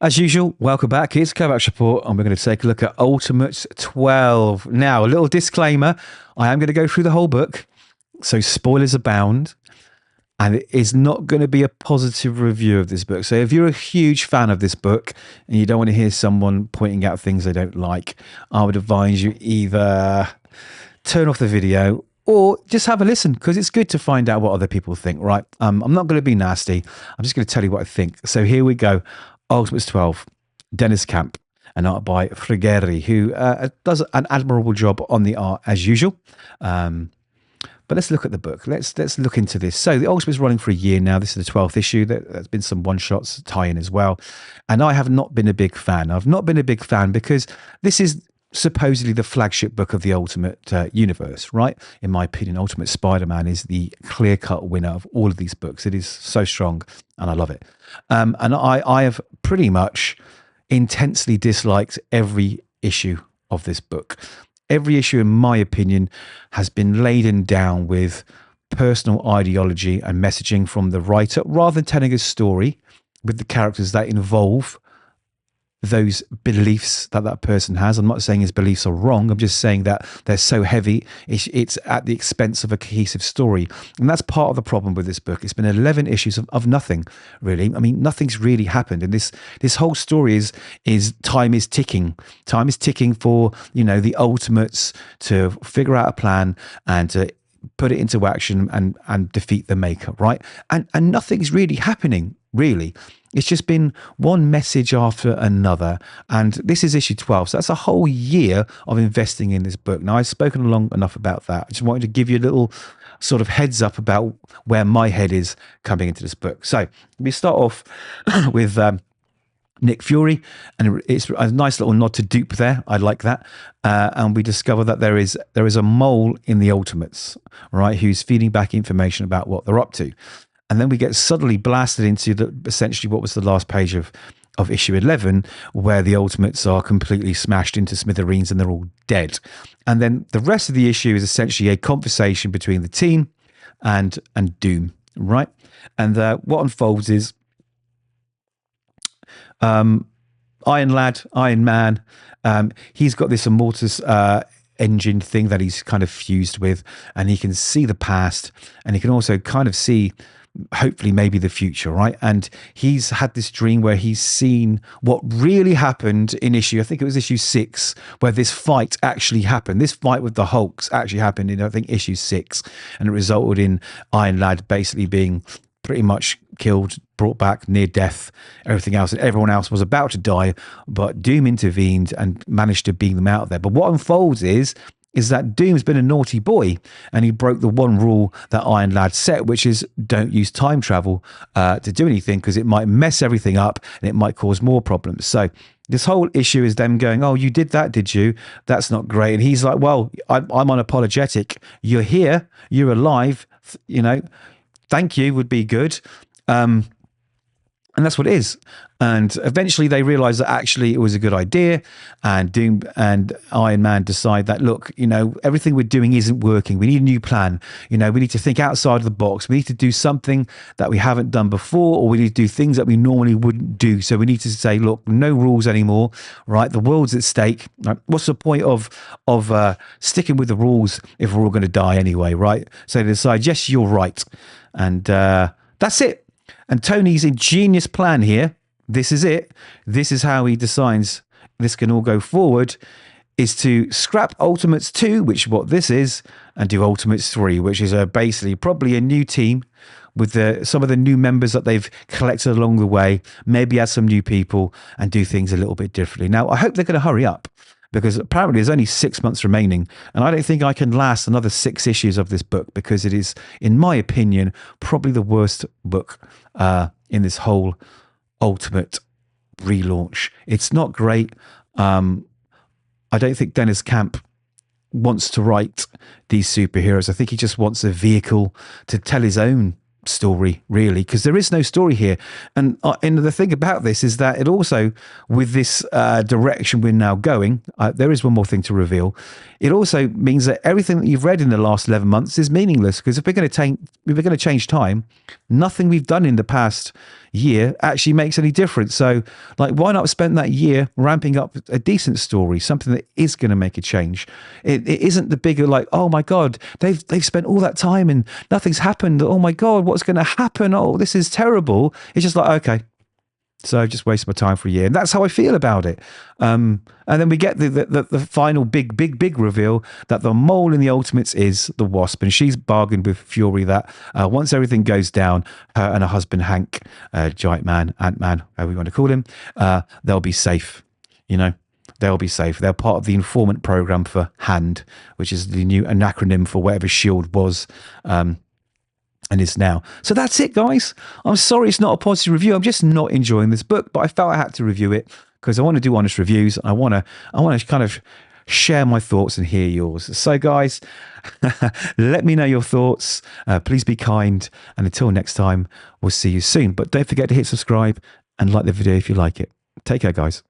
As usual, welcome back. It's Kovacs Report, and we're going to take a look at Ultimate 12. Now, a little disclaimer, I am going to go through the whole book, so spoilers abound, and it is not going to be a positive review of this book. So if you're a huge fan of this book and you don't want to hear someone pointing out things they don't like, I would advise you either turn off the video or just have a listen, because it's good to find out what other people think, right? I'm not going to be nasty. I'm just going to tell you what I think. So here we go. Ultimates 12, Deniz Camp, an art by Frigeri, who does an admirable job on the art as usual. But let's look at the book. Let's look into this. So the Ultimate's running for a year now. This is the 12th issue. There's been some one-shots tie-in as well. And I have not been a big fan. I've not been a big fan because this is supposedly the flagship book of the Ultimate universe, right? In my opinion, Ultimate Spider-Man is the clear-cut winner of all of these books. It is so strong, and I love it. And I have pretty much intensely disliked every issue of this book. Every issue, in my opinion, has been laden down with personal ideology and messaging from the writer, rather than telling a story with the characters that involve those beliefs that person has. I'm not saying his beliefs are wrong. I'm just saying that they're so heavy, it's at the expense of a cohesive story. And that's part of the problem with this book. It's been 11 issues of nothing, really. I mean, nothing's really happened. And this whole story is time is ticking. Time is ticking for, the Ultimates to figure out a plan and to put it into action and defeat the Maker, right? And nothing's really happening, really. It's just been one message after another. And this is issue 12. So that's a whole year of investing in this book. Now, I've spoken long enough about that. I just wanted to give you a little sort of heads up about where my head is coming into this book. So we start off with Nick Fury, and it's a nice little nod to Dupe there. I like that. And we discover that there is a mole in the Ultimates, right, who's feeding back information about what they're up to. And then we get suddenly blasted into essentially what was the last page of issue 11, where the Ultimates are completely smashed into smithereens and they're all dead. And then the rest of the issue is essentially a conversation between the team and Doom, right? And what unfolds is Iron Man, he's got this Immortus engine thing that he's kind of fused with, and he can see the past, and he can also kind of see hopefully maybe the future, right? And he's had this dream where he's seen what really happened in I think it was issue 6, where this fight actually happened. This fight with the Hulks actually happened in, I think, issue 6, and it resulted in Iron Lad basically being pretty much killed, brought back near death, everything else, and everyone else was about to die, but Doom intervened and managed to beam them out of there. But what unfolds is that Doom's been a naughty boy, and he broke the one rule that Iron Lad set, which is don't use time travel to do anything, because it might mess everything up and it might cause more problems. So this whole issue is them going, oh, you did that, did you? That's not great. And he's like, well, I'm unapologetic. You're here. You're alive. Thank you would be good. And that's what it is. And eventually they realize that actually it was a good idea. And Doom and Iron Man decide that, look, everything we're doing isn't working. We need a new plan. We need to think outside of the box. We need to do something that we haven't done before, or we need to do things that we normally wouldn't do. So we need to say, look, no rules anymore, right? The world's at stake. Right? What's the point of sticking with the rules if we're all going to die anyway, right? So they decide, yes, you're right. And that's it. And Tony's ingenious plan here, this is it. This is how he decides this can all go forward, is to scrap Ultimates 2, which is what this is, and do Ultimates 3, which is basically probably a new team with some of the new members that they've collected along the way, maybe add some new people and do things a little bit differently. Now, I hope they're going to hurry up, because apparently there's only 6 months remaining, and I don't think I can last another 6 issues of this book, because it is, in my opinion, probably the worst book in this whole Ultimate relaunch. It's not great. I don't think Deniz Camp wants to write these superheroes. I think he just wants a vehicle to tell his own story, really, because there is no story here. And the thing about this is that it also, with this direction we're now going, there is one more thing to reveal. It also means that everything that you've read in the last 11 months is meaningless, because if we're going to change time, nothing we've done in the past year actually makes any difference. So, like, why not spend that year ramping up a decent story, something that is going to make a change? It isn't the bigger, like, oh my God, they've spent all that time and nothing's happened. Oh my God, what's going to happen? Oh, this is terrible. It's just like, okay, so I've just wasted my time for a year. And that's how I feel about it. And then we get the final big reveal that the mole in the Ultimates is the Wasp. And she's bargained with Fury that once everything goes down, her and her husband, Hank, Giant Man, Ant-Man, however you want to call him, they'll be safe. You know, they'll be safe. They're part of the informant program for HAND, which is the new acronym for whatever S.H.I.E.L.D. was. And is now. So that's it, guys. I'm sorry it's not a positive review. I'm just not enjoying this book, but I felt I had to review it because I want to do honest reviews. I want to kind of share my thoughts and hear yours. So, guys, let me know your thoughts. Please be kind. And until next time, we'll see you soon. But don't forget to hit subscribe and like the video if you like it. Take care, guys.